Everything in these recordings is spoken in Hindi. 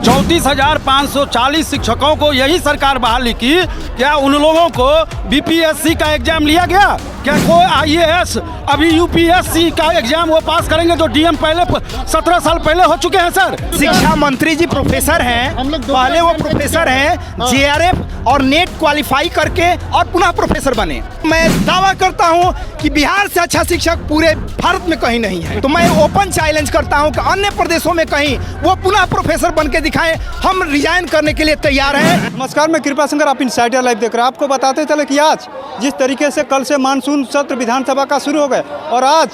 34,540 शिक्षकों को यही सरकार बहाली की। क्या उन लोगों को बीपीएससी का एग्जाम लिया गया? क्या कोई आईएएस अभी यूपीएससी का एग्जाम वो पास करेंगे जो डीएम पहले 17 साल पहले हो चुके हैं? सर, शिक्षा मंत्री जी प्रोफेसर हैं, पहले वो प्रोफेसर हैं, जेआरएफ और नेट क्वालिफाई करके और पुनः प्रोफेसर बने। मैं दावा करता हूं कि बिहार से अच्छा शिक्षक पूरे भारत में कहीं नहीं है। तो मैं ओपन चैलेंज करता हूं कि अन्य प्रदेशों में कहीं वो पुनः प्रोफेसर बन के दिखाएं। हम रिजाइन करने के लिए तैयार हैं। नमस्कार, मैं कृपा शंकर, आप इनसाइडर लाइव देख रहे हैं। आपको बताते चले कि आज जिस तरीके से कल से मानसून सत्र विधानसभा का शुरू हो गया और आज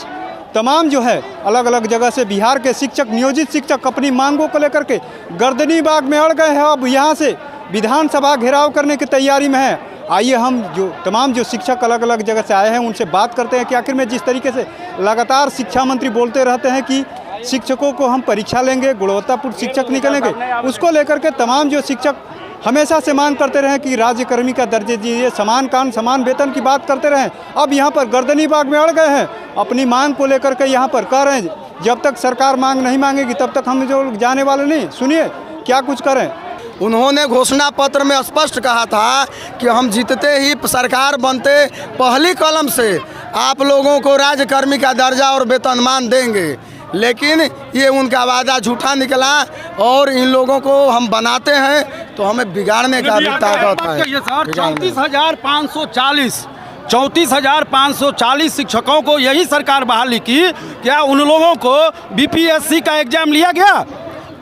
तमाम जो है अलग अलग जगह से बिहार के शिक्षक, नियोजित शिक्षक अपनी मांगों को लेकर के गर्दनी बाग में अड़ गए हैं। अब यहाँ से विधानसभा घेराव करने की तैयारी में है। आइए हम तमाम शिक्षक अलग अलग जगह से आए हैं उनसे बात करते हैं कि आखिर में जिस तरीके से लगातार शिक्षा मंत्री बोलते रहते हैं कि शिक्षकों को हम परीक्षा लेंगे, गुणवत्तापूर्ण शिक्षक निकलेंगे, उसको लेकर के तमाम शिक्षक हमेशा से मांग करते रहे कि राज्यकर्मी का दर्जे दीजिए, समान काम समान वेतन की बात करते रहें। अब यहाँ पर गर्दनी बाग में अड़ गए हैं, अपनी मांग को लेकर के यहाँ पर कह रहे हैं जब तक सरकार मांग नहीं मांगेगी तब तक हम जाने वाले नहीं। सुनिए क्या कुछ करें। उन्होंने घोषणा पत्र में स्पष्ट कहा था कि हम जीतते ही सरकार बनते पहली कलम से आप लोगों को राज्यकर्मी का दर्जा और वेतनमान देंगे, लेकिन ये उनका वादा झूठा निकला और इन लोगों को हम बनाते हैं तो हमें बिगाड़ने का भी ताकत है। 34,540 शिक्षकों को यही सरकार बहाली की। क्या उन लोगों को बीपीएससी का एग्जाम लिया गया?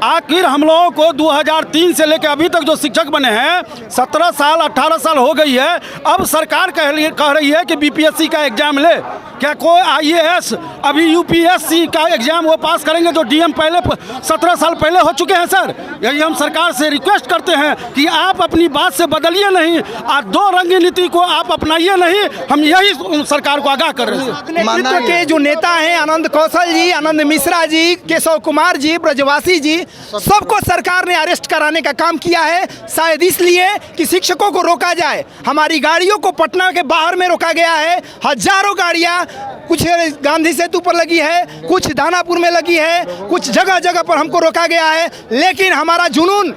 आखिर हम लोगों को 2003 से लेकर अभी तक जो शिक्षक बने हैं 17 साल 18 साल हो गई है। अब सरकार कह रही है कि बीपीएससी का एग्जाम ले। क्या कोई आईएएस अभी यूपीएससी का एग्जाम वो पास करेंगे जो डीएम पहले 17 साल पहले हो चुके हैं? सर, यही हम सरकार से रिक्वेस्ट करते हैं कि आप अपनी बात से बदलिए नहीं और दो रंगी नीति को आप अपनाइए नहीं। हम यही सरकार को आगाह कर रहे हैं। नेतृत्व के जो नेता हैं, आनंद कौशल जी, आनंद मिश्रा जी, केशव कुमार जी, ब्रजवासी जी, सबको सरकार ने अरेस्ट कराने का काम किया है, शायद इसलिए कि शिक्षकों को रोका जाए। हमारी गाड़ियों को पटना के बाहर में रोका गया है। हजारों गाड़ियां कुछ गांधी सेतु पर लगी है, कुछ दानापुर में लगी है, कुछ जगह जगह पर हमको रोका गया है। लेकिन हमारा जुनून,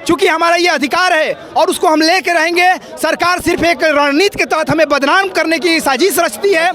चूंकि हमारा ये अधिकार है और उसको हम लेके रहेंगे। सरकार सिर्फ एक रणनीति के तहत हमें बदनाम करने की साजिश रचती है।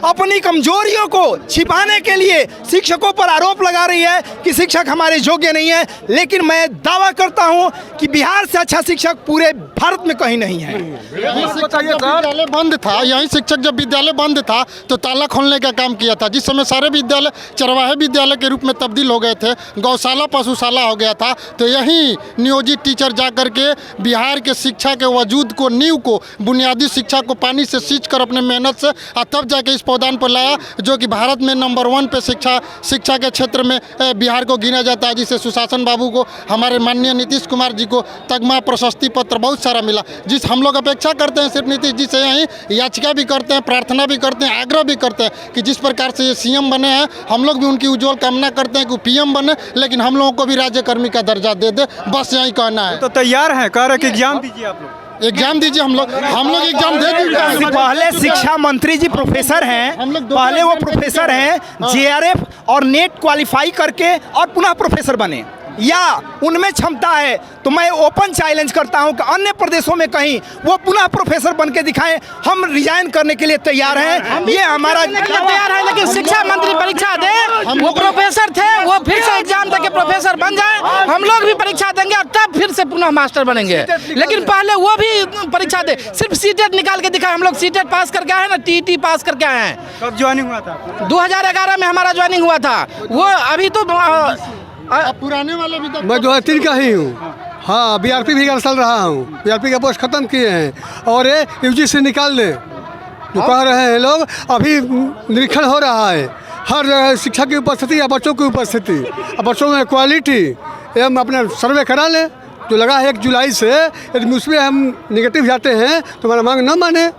अपनी कमजोरियों को छिपाने के लिए शिक्षकों पर आरोप लगा रही है कि शिक्षक हमारे योग्य नहीं है। लेकिन मैं दावा करता हूं कि बिहार से अच्छा शिक्षक पूरे भारत में कहीं नहीं है। विद्यालय बंद था, यही शिक्षक जब विद्यालय बंद था तो ताला खोलने का काम किया था, जिस समय सारे विद्यालय चरवाहे विद्यालय के रूप में तब्दील हो गए थे, गौशाला पशुशाला हो गया था। तो यही नियोजित टीचर जाकर के बिहार के शिक्षा के वजूद को, नींव को, बुनियादी शिक्षा को पानी से सींच कर अपने मेहनत से तब जाके इस पौधान पर लाया जो कि भारत में नंबर 1 पे शिक्षा के क्षेत्र में बिहार को गिना जाता है। जिसे सुशासन बाबू को, हमारे माननीय नीतीश कुमार जी को तगमा, प्रशस्ति पत्र बहुत सारा मिला। जिस हम लोग अपेक्षा करते हैं सिर्फ नीतीश जी से यही याचिका भी करते हैं, प्रार्थना भी करते हैं, आग्रह भी करते हैं कि जिस प्रकार से ये सीएम बने हैं हम लोग भी उनकी उज्जवल कामना करते हैं कि पीएम बने, लेकिन हम लोगों को भी राज्यकर्मी का दर्जा दे दे, बस यही कहना है। तो तैयार हैं, कह रहे कि एग्जाम दीजिए, आप लोग एग्जाम दीजिए। हम लोग एग्जाम दे दीजिए। पहले शिक्षा मंत्री जी प्रोफेसर हैं, पहले वो प्रोफेसर हैं, जेआरएफ और नेट क्वालिफाई करके और पुनः प्रोफेसर बने, या उनमें क्षमता है तो मैं ओपन चैलेंज करता हूं कि अन्य प्रदेशों में कहीं वो पुनः प्रोफेसर बन के दिखाएं। हम रिजाइन करने के लिए तैयार हैं। ये हमारा तैयार है, लेकिन शिक्षा मंत्री परीक्षा दे। वो प्रोफेसर थे, वो फिर से एग्जाम दे के प्रोफेसर बन जाए। हम लोग भी परीक्षा देंगे और तब फिर से पुनः मास्टर बनेंगे, लेकिन पहले वो भी परीक्षा दे। सिर्फ सीटेट निकाल के दिखाए। हम लोग सीटेट पास करके आए ना, टीटी पास करके आए हैं। कब ज्वाइनिंग हुआ था? 2011 में हमारा ज्वाइनिंग हुआ था। वो अभी तो पुराने वाले भी मैं 2003 का ही हूँ। हाँ, बीआरपी भी चल रहा हूँ। बीआरपी का पोस्ट खत्म किए हैं और ये यूजीसी निकाल दे जो कह रहे हैं लोग। अभी निरीक्षण हो रहा है हर जगह शिक्षा की उपस्थिति या बच्चों की उपस्थिति, बच्चों में क्वालिटी हम अपना सर्वे करा लें जो लगा है 1 जुलाई से। यदि उसमें हम निगेटिव जाते हैं तो हमारा मांग न माने।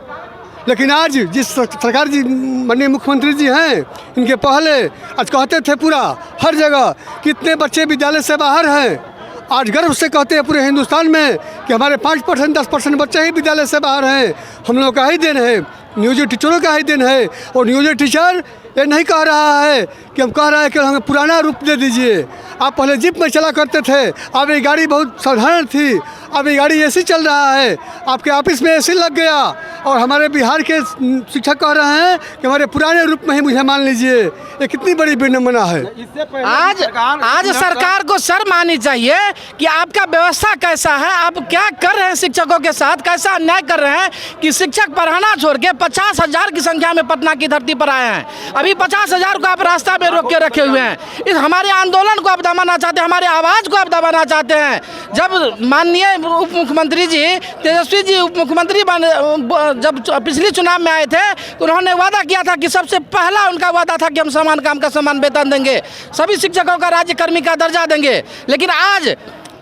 लेकिन आज जिस सरकार जी, माननीय मुख्यमंत्री जी हैं, इनके पहले आज कहते थे पूरा हर जगह कितने बच्चे विद्यालय से बाहर हैं। आज गर्व से कहते हैं पूरे हिंदुस्तान में कि हमारे 5% 10% बच्चे ही विद्यालय से बाहर हैं। हम लोगों का ही देन है, नियोजित टीचरों का ही दिन है। और नियोजित टीचर ये नहीं कह रहा है कि हम कह रहे हैं कि हमें पुराना रूप दे दीजिए। आप पहले जीप में चला करते थे, अब ये गाड़ी बहुत साधारण थी, अब ये गाड़ी एसी चल रहा है, आपके ऑफिस में एसी लग गया। और हमारे बिहार के शिक्षक कह रहे हैं कि हमारे पुराने रूप में ही मुझे मान लीजिए। ये कितनी बड़ी विडंबना है। आज सरकार को शर्म आनी चाहिए कि आपका व्यवस्था कैसा है, आप क्या कर रहे हैं शिक्षकों के साथ, कैसा अन्याय कर रहे हैं कि शिक्षक पढ़ाना छोड़ के 50,000 की संख्या में पटना की धरती पर आए हैं। अभी 50,000 को आप रास्ता में रोक के रखे हुए हैं। इस हमारे आंदोलन को आप दबाना चाहते हैं, हमारे आवाज़ को आप दबाना चाहते हैं। जब माननीय उप मुख्यमंत्री जी तेजस्वी जी उप मुख्यमंत्री जब पिछले चुनाव में आए थे तो उन्होंने वादा किया था कि सबसे पहला उनका वादा था कि हम समान काम का समान वेतन देंगे, सभी शिक्षकों का राज्यकर्मी का दर्जा देंगे। लेकिन आज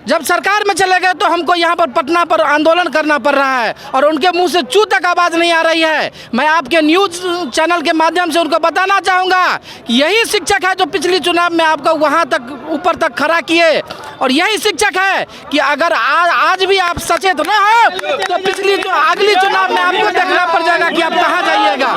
जब सरकार में चले गए तो हमको यहाँ पर पटना पर आंदोलन करना पड़ रहा है और उनके मुंह से चू तक आवाज़ नहीं आ रही है। मैं आपके न्यूज़ चैनल के माध्यम से उनको बताना चाहूँगा कि यही शिक्षक है जो पिछली चुनाव में आपको वहाँ तक ऊपर तक खड़ा किए, और यही शिक्षक है कि अगर आज भी आप सचेत न हो तो अगली चुनाव में आपको देखना पड़ जाएगा कि आप कहाँ जाइएगा।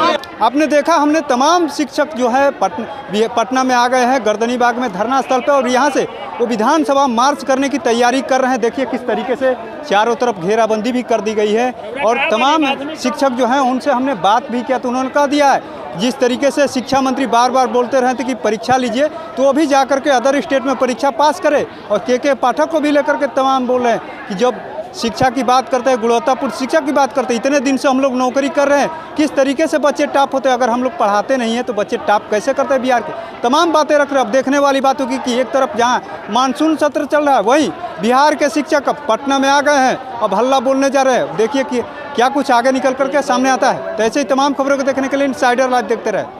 आपने देखा, हमने तमाम शिक्षक जो है पटना में आ गए हैं गर्दनी बाग में धरना स्थल पर, और यहाँ से वो विधानसभा मार्च करने की तैयारी कर रहे हैं। देखिए किस तरीके से चारों तरफ घेराबंदी भी कर दी गई है, और तमाम शिक्षक जो हैं उनसे हमने बात भी किया तो उन्होंने कह दिया है जिस तरीके से शिक्षा मंत्री बार बार बोलते रहते कि परीक्षा लीजिए, तो अभी जा कर के अदर स्टेट में परीक्षा पास करे। और के पाठक को भी लेकर के तमाम बोल रहे हैं कि जब शिक्षा की बात करते हैं, गुणवत्तापूर्ण शिक्षा की बात करते हैं, इतने दिन से हम लोग नौकरी कर रहे हैं, किस तरीके से बच्चे टॉप होते हैं। अगर हम लोग पढ़ाते नहीं हैं तो बच्चे टॉप कैसे करते हैं बिहार के। तमाम बातें रख रहे हैं। अब देखने वाली बात होगी कि एक तरफ जहां मानसून सत्र चल रहा है वहीं बिहार के शिक्षक अब पटना में आ गए हैं, अब हल्ला बोलने जा रहे हैं। देखिए कि क्या कुछ आगे निकल करके सामने आता है। तो ऐसे ही तमाम खबरों को देखने के लिए इनसाइडर लाइव देखते रहे।